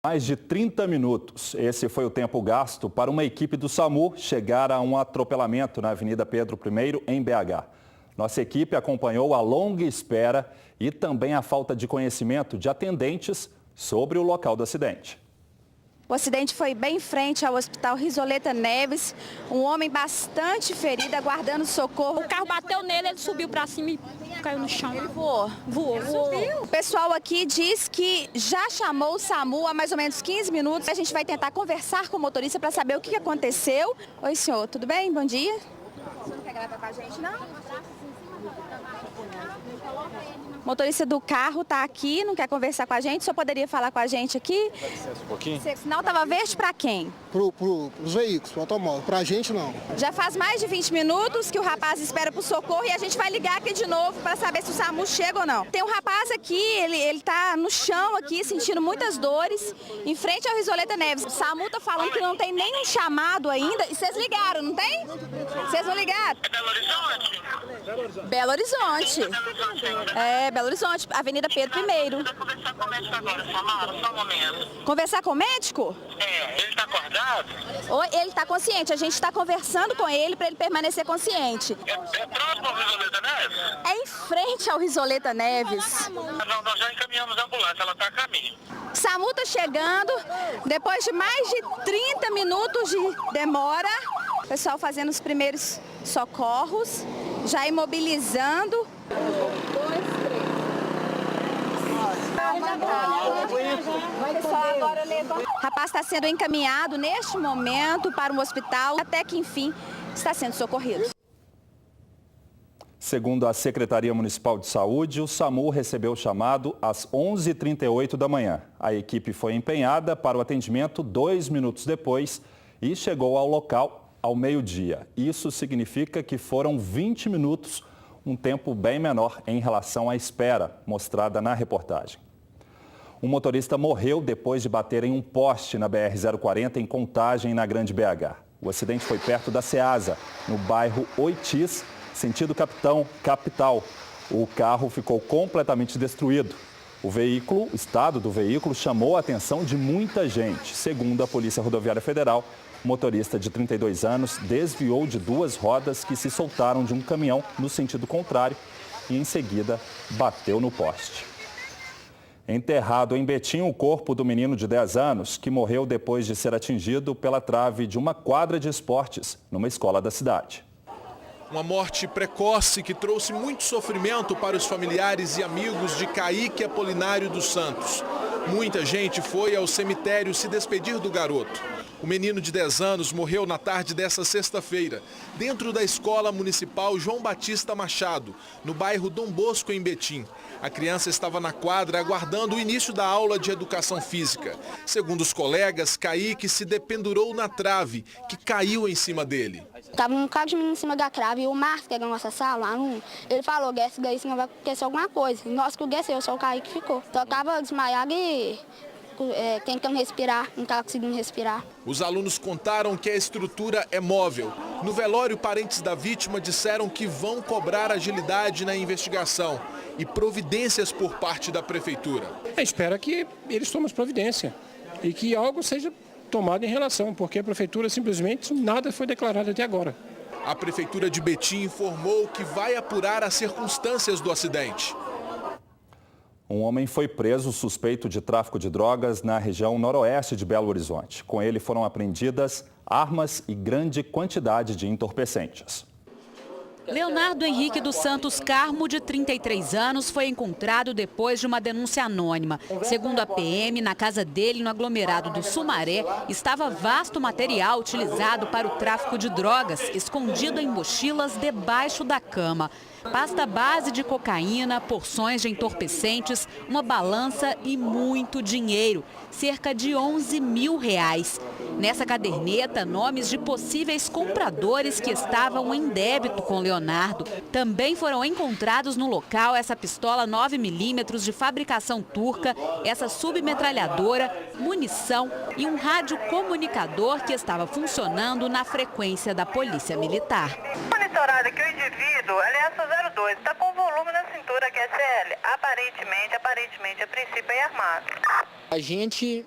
Mais de 30 minutos. Esse foi o tempo gasto para uma equipe do SAMU chegar a um atropelamento na Avenida Pedro I, em BH. Nossa equipe acompanhou a longa espera e também a falta de conhecimento de atendentes sobre o local do acidente. O acidente foi bem em frente ao Hospital Rizoleta Neves. Um homem bastante ferido, aguardando socorro. O carro bateu nele, ele subiu para cima e caiu no chão. Ele voou? Voou. O pessoal aqui diz que já chamou o SAMU há mais ou menos 15 minutos. A gente vai tentar conversar com o motorista para saber o que aconteceu. Oi, senhor, tudo bem? Bom dia. Você não quer gravar com a gente, não? O motorista do carro está aqui, não quer conversar com a gente, só poderia falar com a gente aqui? Dá licença um pouquinho. O sinal estava verde para quem? Os veículos, pro automóvel. Pra gente, não. Já faz mais de 20 minutos que o rapaz espera pro socorro e a gente vai ligar aqui de novo para saber se o SAMU chega ou não. Tem um rapaz aqui, ele tá no chão aqui, sentindo muitas dores, em frente ao Rizoleta Neves. O SAMU tá falando que não tem nenhum chamado ainda. E vocês ligaram, não tem? Vocês não ligaram? É Belo Horizonte? Belo Horizonte. É, Belo Horizonte, Avenida Pedro I. Vou conversar com o médico agora, Samara, só um momento. Conversar com o médico? Ele tá acordado? Ou ele tá consciente, a gente está conversando com ele para ele permanecer consciente. É próximo ao Rizoleta Neves? É em frente ao Rizoleta Neves. Não, nós já encaminhamos a ambulância, ela tá a caminho. SAMU tá chegando, depois de mais de 30 minutos de demora, o pessoal fazendo os primeiros socorros, já imobilizando. O rapaz está sendo encaminhado neste momento para um hospital, até que enfim está sendo socorrido. Segundo a Secretaria Municipal de Saúde, o SAMU recebeu o chamado às 11h38 da manhã. A equipe foi empenhada para o atendimento 2 minutos depois e chegou ao local ao meio-dia. Isso significa que foram 20 minutos, um tempo bem menor em relação à espera mostrada na reportagem. Um motorista morreu depois de bater em um poste na BR-040 em Contagem, na Grande BH. O acidente foi perto da Ceasa, no bairro Oitis, sentido capital. O carro ficou completamente destruído. O estado do veículo chamou a atenção de muita gente. Segundo a Polícia Rodoviária Federal, o motorista de 32 anos desviou de 2 rodas que se soltaram de um caminhão no sentido contrário e, em seguida, bateu no poste. Enterrado em Betim o corpo do menino de 10 anos que morreu depois de ser atingido pela trave de uma quadra de esportes numa escola da cidade. Uma morte precoce que trouxe muito sofrimento para os familiares e amigos de Kaique Apolinário dos Santos. Muita gente foi ao cemitério se despedir do garoto. O menino de 10 anos morreu na tarde desta sexta-feira, dentro da Escola Municipal João Batista Machado, no bairro Dom Bosco, em Betim. A criança estava na quadra aguardando o início da aula de educação física. Segundo os colegas, Kaique se dependurou na trave, que caiu em cima dele. Estava um bocado de menino em cima da trave e o Márcio, que é da nossa sala, aluno, ele falou, Guess, senão vai acontecer alguma coisa. Nós que o Guess, só o Kaique ficou. Só estava desmaiado e tentando respirar, não estava conseguindo respirar. Os alunos contaram que a estrutura é móvel. No velório, parentes da vítima disseram que vão cobrar agilidade na investigação e providências por parte da prefeitura. Espera que eles tomem providência e que algo seja tomado em relação, porque a prefeitura simplesmente nada foi declarado até agora. A prefeitura de Betim informou que vai apurar as circunstâncias do acidente. Um homem foi preso suspeito de tráfico de drogas na região noroeste de Belo Horizonte. Com ele foram apreendidas armas e grande quantidade de entorpecentes. Leonardo Henrique dos Santos Carmo, de 33 anos, foi encontrado depois de uma denúncia anônima. Segundo a PM, na casa dele, no aglomerado do Sumaré, estava vasto material utilizado para o tráfico de drogas, escondido em mochilas debaixo da cama. Pasta base de cocaína, porções de entorpecentes, uma balança e muito dinheiro, cerca de R$11 mil. Nessa caderneta, nomes de possíveis compradores que estavam em débito com Leonardo. Também foram encontrados no local essa pistola 9mm de fabricação turca, essa submetralhadora, munição e um radiocomunicador que estava funcionando na frequência da Polícia Militar. Monitorado que o indivíduo, aliás, 02, está com volume na cintura, QSL. Aparentemente, a princípio é armado. A gente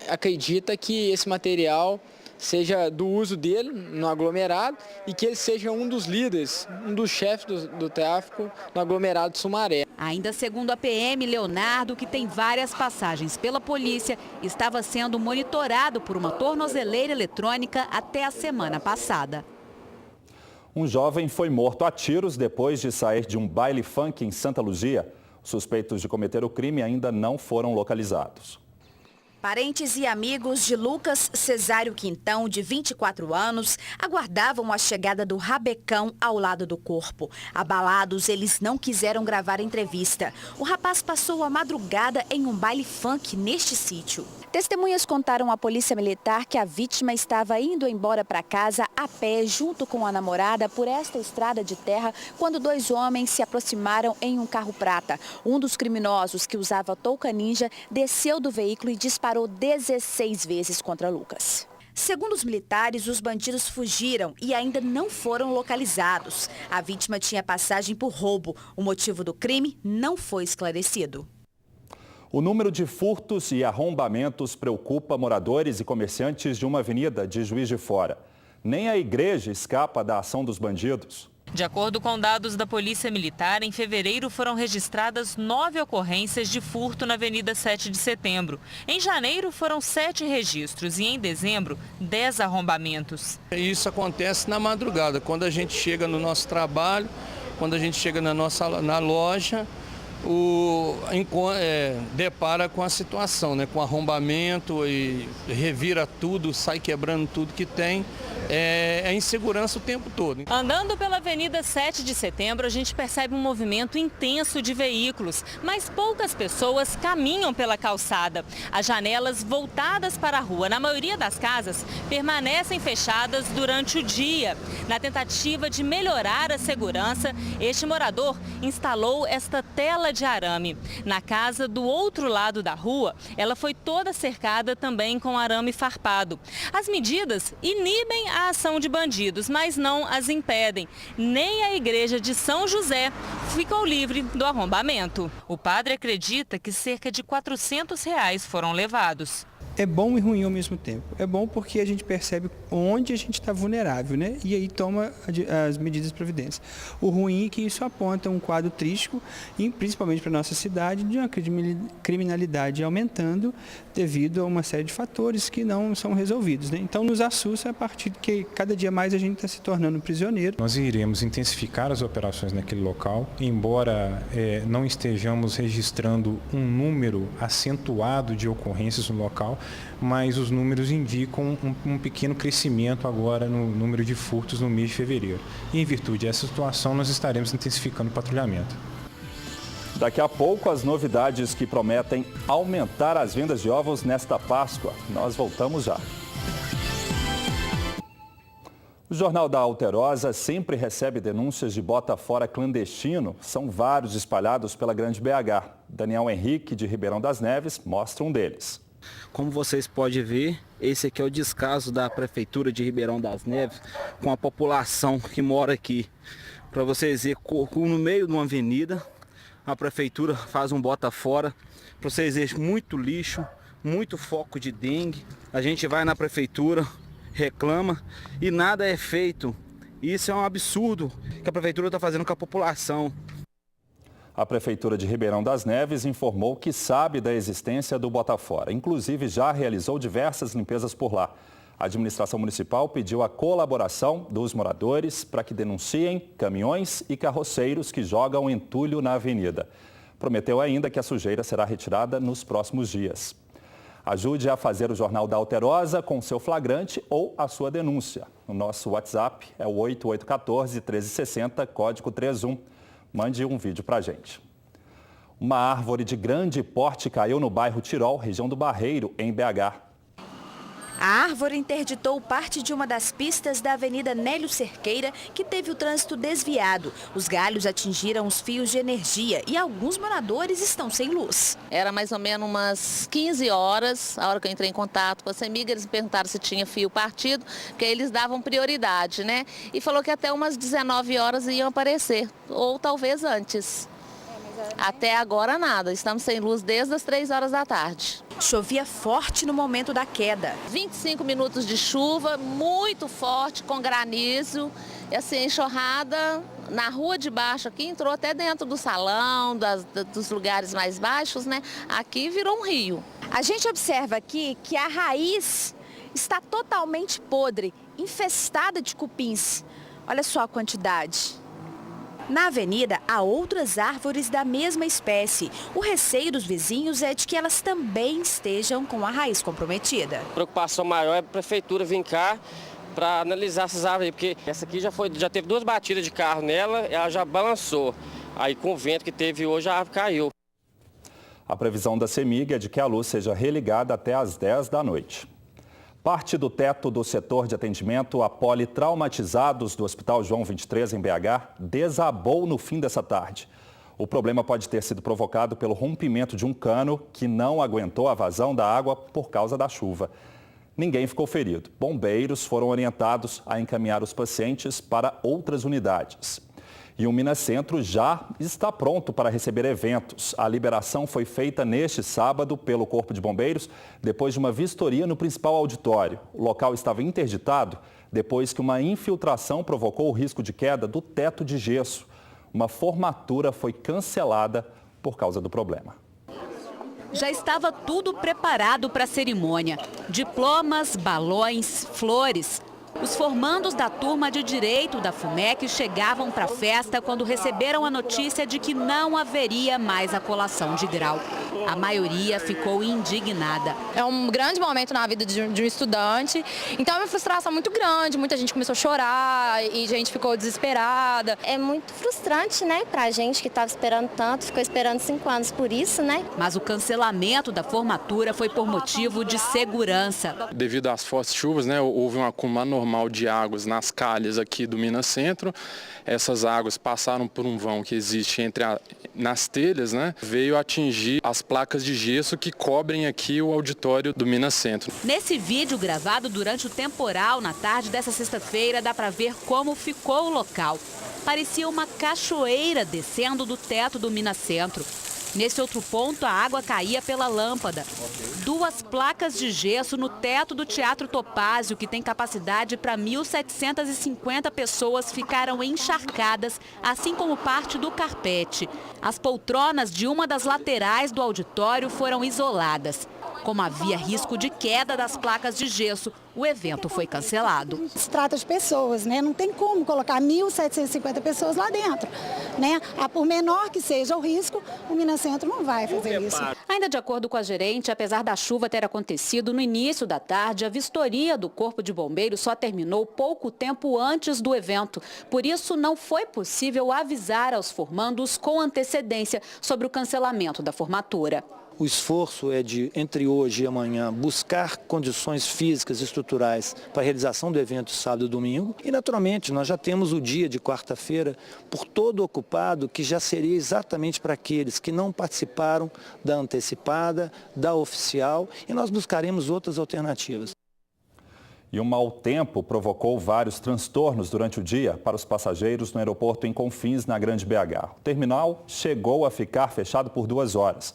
acredita que esse material seja do uso dele no aglomerado e que ele seja um dos líderes, um dos chefes do tráfico no aglomerado de Sumaré. Ainda segundo a PM, Leonardo, que tem várias passagens pela polícia, estava sendo monitorado por uma tornozeleira eletrônica até a semana passada. Um jovem foi morto a tiros depois de sair de um baile funk em Santa Luzia. Os suspeitos de cometer o crime ainda não foram localizados. Parentes e amigos de Lucas Cesário Quintão, de 24 anos, aguardavam a chegada do rabecão ao lado do corpo. Abalados, eles não quiseram gravar a entrevista. O rapaz passou a madrugada em um baile funk neste sítio. Testemunhas contaram à polícia militar que a vítima estava indo embora para casa a pé junto com a namorada por esta estrada de terra quando dois homens se aproximaram em um carro prata. Um dos criminosos, que usava touca ninja, desceu do veículo e disparou 16 vezes contra Lucas. Segundo os militares, os bandidos fugiram e ainda não foram localizados. A vítima tinha passagem por roubo. O motivo do crime não foi esclarecido. O número de furtos e arrombamentos preocupa moradores e comerciantes de uma avenida de Juiz de Fora. Nem a igreja escapa da ação dos bandidos. De acordo com dados da Polícia Militar, em fevereiro foram registradas 9 ocorrências de furto na Avenida 7 de Setembro. Em janeiro foram 7 registros e em dezembro 10 arrombamentos. Isso acontece na madrugada, quando a gente chega no nosso trabalho, quando a gente chega na loja, depara com a situação, né? Com arrombamento e revira tudo, sai quebrando tudo que tem. É insegurança o tempo todo. Andando pela Avenida 7 de Setembro, a gente percebe um movimento intenso de veículos, mas poucas pessoas caminham pela calçada. As janelas voltadas para a rua, na maioria das casas, permanecem fechadas durante o dia. Na tentativa de melhorar a segurança, este morador instalou esta tela de arame. Na casa do outro lado da rua, ela foi toda cercada também com arame farpado. As medidas inibem a ação de bandidos, mas não as impedem. Nem a igreja de São José ficou livre do arrombamento. O padre acredita que cerca de R$400 foram levados. É bom e ruim ao mesmo tempo. É bom porque a gente percebe onde a gente está vulnerável, né? E aí toma as medidas de providência. O ruim é que isso aponta um quadro trístico, e principalmente para a nossa cidade, de uma criminalidade aumentando devido a uma série de fatores que não são resolvidos, né? Então nos assusta a partir de que cada dia mais a gente está se tornando prisioneiro. Nós iremos intensificar as operações naquele local, embora não estejamos registrando um número acentuado de ocorrências no local, mas os números indicam um pequeno crescimento agora no número de furtos no mês de fevereiro. E em virtude dessa situação, nós estaremos intensificando o patrulhamento. Daqui a pouco, as novidades que prometem aumentar as vendas de ovos nesta Páscoa. Nós voltamos já. O Jornal da Alterosa sempre recebe denúncias de bota fora clandestino. São vários espalhados pela Grande BH. Daniel Henrique, de Ribeirão das Neves, mostra um deles. Como vocês podem ver, esse aqui é o descaso da Prefeitura de Ribeirão das Neves com a população que mora aqui. Para vocês verem, no meio de uma avenida, a Prefeitura faz um bota fora. Para vocês verem, muito lixo, muito foco de dengue. A gente vai na Prefeitura, reclama e nada é feito. Isso é um absurdo que a Prefeitura está fazendo com a população. A Prefeitura de Ribeirão das Neves informou que sabe da existência do Botafora. Inclusive, já realizou diversas limpezas por lá. A administração municipal pediu a colaboração dos moradores para que denunciem caminhões e carroceiros que jogam entulho na avenida. Prometeu ainda que a sujeira será retirada nos próximos dias. Ajude a fazer o Jornal da Alterosa com seu flagrante ou a sua denúncia. O nosso WhatsApp é o 8814-1360, código 31. Mande um vídeo para a gente. Uma árvore de grande porte caiu no bairro Tirol, região do Barreiro, em BH. A árvore interditou parte de uma das pistas da Avenida Nélio Cerqueira, que teve o trânsito desviado. Os galhos atingiram os fios de energia e alguns moradores estão sem luz. Era mais ou menos umas 15 horas, a hora que eu entrei em contato com a CEMIG, eles perguntaram se tinha fio partido, porque eles davam prioridade, né? E falou que até umas 19 horas iam aparecer, ou talvez antes. Até agora nada, estamos sem luz desde as 3 horas da tarde. Chovia forte no momento da queda. 25 minutos de chuva, muito forte, com granizo. E assim, enxurrada na rua de baixo aqui, entrou até dentro do salão, dos lugares mais baixos, né? Aqui virou um rio. A gente observa aqui que a raiz está totalmente podre, infestada de cupins. Olha só a quantidade. Na avenida, há outras árvores da mesma espécie. O receio dos vizinhos é de que elas também estejam com a raiz comprometida. A preocupação maior é a prefeitura vir cá para analisar essas árvores, porque essa aqui já teve 2 batidas de carro nela, ela já balançou. Aí com o vento que teve hoje, a árvore caiu. A previsão da CEMIG é de que a luz seja religada até às 10 da noite. Parte do teto do setor de atendimento a politraumatizados do Hospital João 23, em BH, desabou no fim dessa tarde. O problema pode ter sido provocado pelo rompimento de um cano que não aguentou a vazão da água por causa da chuva. Ninguém ficou ferido. Bombeiros foram orientados a encaminhar os pacientes para outras unidades. E o Minacentro já está pronto para receber eventos. A liberação foi feita neste sábado pelo Corpo de Bombeiros, depois de uma vistoria no principal auditório. O local estava interditado depois que uma infiltração provocou o risco de queda do teto de gesso. Uma formatura foi cancelada por causa do problema. Já estava tudo preparado para a cerimônia. Diplomas, balões, flores. Os formandos da turma de Direito da FUMEC chegavam para a festa quando receberam a notícia de que não haveria mais a colação de grau. A maioria ficou indignada. É um grande momento na vida de um estudante, então é uma frustração muito grande, muita gente começou a chorar e gente ficou desesperada. É muito frustrante, né, pra gente que estava esperando tanto, ficou esperando 5 anos por isso, né? Mas o cancelamento da formatura foi por motivo de segurança. Devido às fortes chuvas, né, houve um acúmulo anormal de águas nas calhas aqui do Minacentro. Essas águas passaram por um vão que existe nas telhas, né? Veio atingir as placas de gesso que cobrem aqui o auditório do Minacentro. Nesse vídeo gravado durante o temporal na tarde dessa sexta-feira, dá para ver como ficou o local. Parecia uma cachoeira descendo do teto do Minacentro. Nesse outro ponto, a água caía pela lâmpada. 2 placas de gesso no teto do Teatro Topázio, que tem capacidade para 1.750 pessoas, ficaram encharcadas, assim como parte do carpete. As poltronas de uma das laterais do auditório foram isoladas. Como havia risco de queda das placas de gesso, o evento foi cancelado. Se trata de pessoas, né? Não tem como colocar 1.750 pessoas lá dentro, né? Por menor que seja o risco, o Minacentro não vai fazer isso. Ainda de acordo com a gerente, apesar da chuva ter acontecido no início da tarde, a vistoria do Corpo de Bombeiros só terminou pouco tempo antes do evento. Por isso, não foi possível avisar aos formandos com antecedência sobre o cancelamento da formatura. O esforço é de, entre hoje e amanhã, buscar condições físicas e estruturais para a realização do evento sábado e domingo. E, naturalmente, nós já temos o dia de quarta-feira por todo ocupado, que já seria exatamente para aqueles que não participaram da antecipada, da oficial, e nós buscaremos outras alternativas. E o mau tempo provocou vários transtornos durante o dia para os passageiros no aeroporto em Confins, na Grande BH. O terminal chegou a ficar fechado por 2 horas.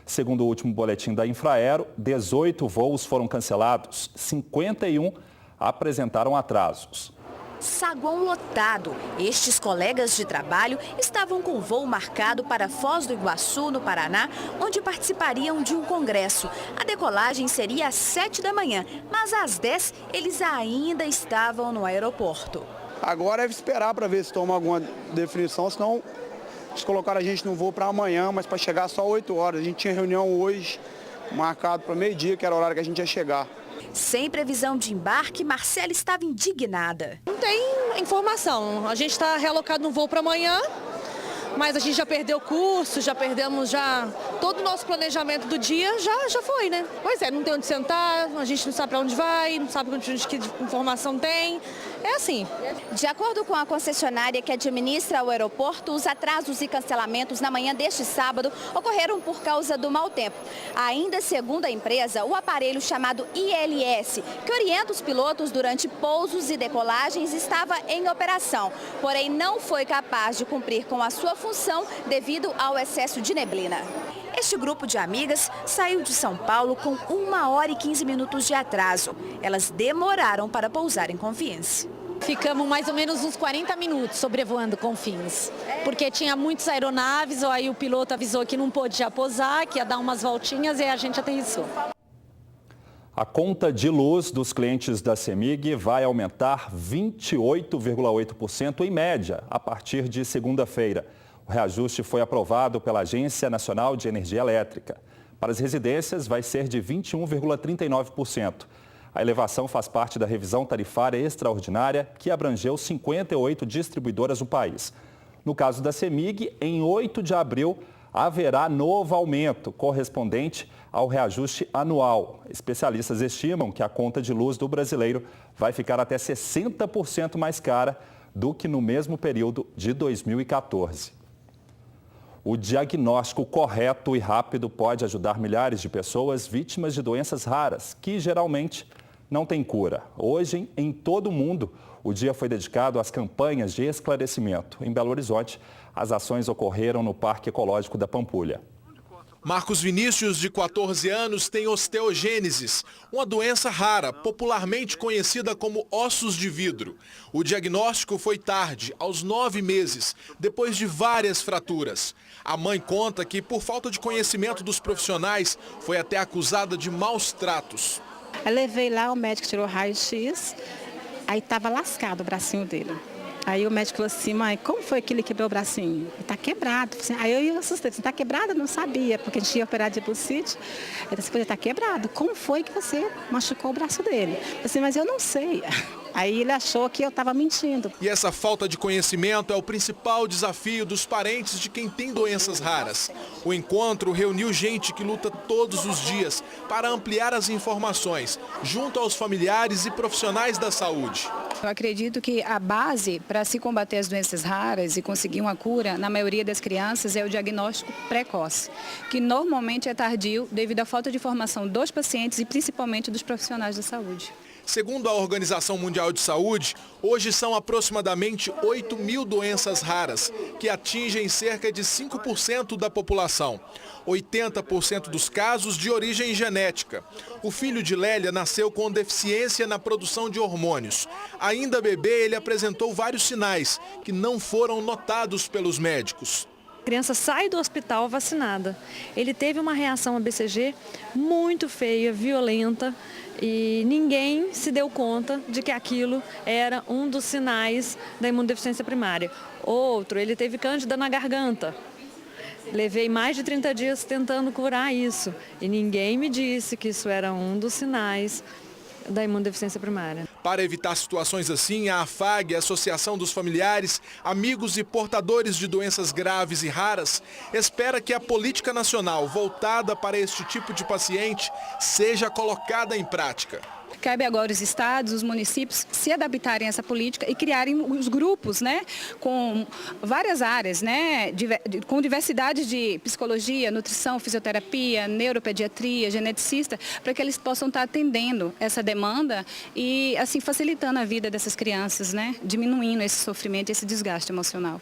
Segundo o último boletim da Infraero, 18 voos foram cancelados, 51 apresentaram atrasos. Saguão lotado. Estes colegas de trabalho estavam com voo marcado para Foz do Iguaçu, no Paraná, onde participariam de um congresso. A decolagem seria às 7 da manhã, mas às 10 eles ainda estavam no aeroporto. Agora é esperar para ver se toma alguma definição, senão eles colocaram a gente no voo para amanhã, mas para chegar só 8 horas. A gente tinha reunião hoje, marcado para meio-dia, que era o horário que a gente ia chegar. Sem previsão de embarque, Marcela estava indignada. Não tem informação. A gente está realocado no voo para amanhã, mas a gente já perdeu curso, já perdemos todo o nosso planejamento do dia, já foi, né? Pois é, não tem onde sentar, a gente não sabe para onde vai, não sabe que informação tem. É assim. De acordo com a concessionária que administra o aeroporto, os atrasos e cancelamentos na manhã deste sábado ocorreram por causa do mau tempo. Ainda segundo a empresa, o aparelho chamado ILS, que orienta os pilotos durante pousos e decolagens, estava em operação, porém não foi capaz de cumprir com a sua função devido ao excesso de neblina. Este grupo de amigas saiu de São Paulo com 1 hora e 15 minutos de atraso. Elas demoraram para pousar em Confins. Ficamos mais ou menos uns 40 minutos sobrevoando Confins, porque tinha muitas aeronaves, aí o piloto avisou que não podia pousar, que ia dar umas voltinhas e a gente aterrissou. A conta de luz dos clientes da CEMIG vai aumentar 28,8% em média a partir de segunda-feira. O reajuste foi aprovado pela Agência Nacional de Energia Elétrica. Para as residências, vai ser de 21,39%. A elevação faz parte da revisão tarifária extraordinária que abrangeu 58 distribuidoras no país. No caso da CEMIG, em 8 de abril, haverá novo aumento correspondente ao reajuste anual. Especialistas estimam que a conta de luz do brasileiro vai ficar até 60% mais cara do que no mesmo período de 2014. O diagnóstico correto e rápido pode ajudar milhares de pessoas vítimas de doenças raras, que geralmente não têm cura. Hoje, em todo o mundo, o dia foi dedicado às campanhas de esclarecimento. Em Belo Horizonte, as ações ocorreram no Parque Ecológico da Pampulha. Marcos Vinícius, de 14 anos, tem osteogênesis, uma doença rara, popularmente conhecida como ossos de vidro. O diagnóstico foi tarde, aos 9 meses, depois de várias fraturas. A mãe conta que, por falta de conhecimento dos profissionais, foi até acusada de maus tratos. Eu levei lá, o médico tirou raio-x, aí estava lascado o bracinho dele. Aí o médico falou assim: mãe, como foi que ele quebrou o bracinho? Ele está quebrado. Aí eu assustei, você está quebrado? Eu não sabia, porque a gente ia operar de bursite. Ele disse: ele está quebrado. Como foi que você machucou o braço dele? Eu disse: mas eu não sei. Aí ele achou que eu estava mentindo. E essa falta de conhecimento é o principal desafio dos parentes de quem tem doenças raras. O encontro reuniu gente que luta todos os dias para ampliar as informações, junto aos familiares e profissionais da saúde. Eu acredito que a base para se combater as doenças raras e conseguir uma cura, na maioria das crianças, é o diagnóstico precoce, que normalmente é tardio devido à falta de informação dos pacientes e principalmente dos profissionais da saúde. Segundo a Organização Mundial de Saúde, hoje são aproximadamente 8 mil doenças raras, que atingem cerca de 5% da população. 80% dos casos de origem genética. O filho de Lélia nasceu com deficiência na produção de hormônios. Ainda bebê, ele apresentou vários sinais que não foram notados pelos médicos. A criança sai do hospital vacinada. Ele teve uma reação a BCG muito feia, violenta, e ninguém se deu conta de que aquilo era um dos sinais da imunodeficiência primária. Outro, ele teve cândida na garganta. Levei mais de 30 dias tentando curar isso e ninguém me disse que isso era um dos sinais da imunodeficiência primária. Para evitar situações assim, a AFAG, a Associação dos Familiares, Amigos e Portadores de Doenças Graves e Raras, espera que a política nacional voltada para este tipo de paciente seja colocada em prática. Cabe agora os estados, os municípios se adaptarem a essa política e criarem os grupos, né, com várias áreas, né, com diversidade de psicologia, nutrição, fisioterapia, neuropediatria, geneticista, para que eles possam estar atendendo essa demanda e assim facilitando a vida dessas crianças, né, diminuindo esse sofrimento e esse desgaste emocional.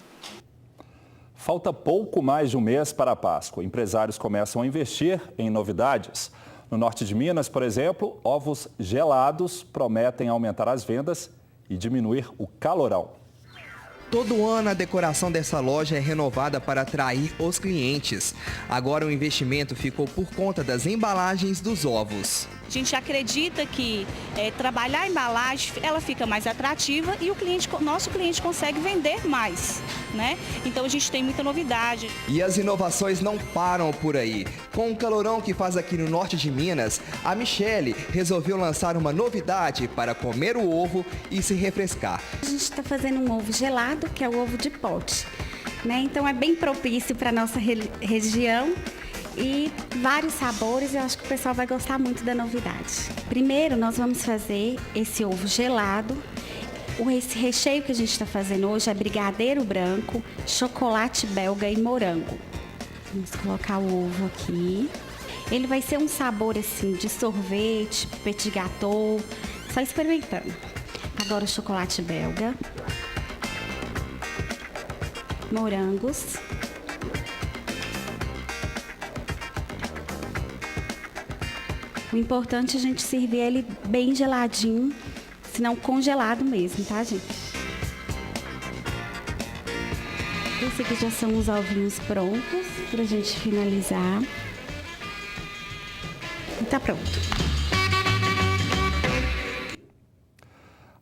Falta pouco mais de um mês para a Páscoa. Empresários começam a investir em novidades. No norte de Minas, por exemplo, ovos gelados prometem aumentar as vendas e diminuir o calorão. Todo ano a decoração dessa loja é renovada para atrair os clientes. Agora o investimento ficou por conta das embalagens dos ovos. A gente acredita que trabalhar a embalagem, ela fica mais atrativa e nosso cliente consegue vender mais, né? Então a gente tem muita novidade. E as inovações não param por aí. Com o calorão que faz aqui no norte de Minas, a Michele resolveu lançar uma novidade para comer o ovo e se refrescar. A gente está fazendo um ovo gelado, que é o ovo de pote, né? Então é bem propício para a nossa região. E vários sabores, eu acho que o pessoal vai gostar muito da novidade. Primeiro, nós vamos fazer esse ovo gelado. Esse recheio que a gente está fazendo hoje é brigadeiro branco, chocolate belga e morango. Vamos colocar o ovo aqui. Ele vai ser um sabor assim de sorvete, petit gâteau, só experimentando. Agora o chocolate belga, morangos, O importante é a gente servir ele bem geladinho, se não congelado mesmo, tá, gente? Esse aqui já são os ovinhos prontos pra gente finalizar. E tá pronto.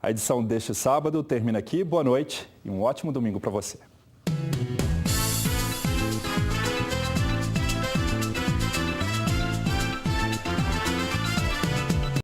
A edição deste sábado termina aqui. Boa noite e um ótimo domingo para você.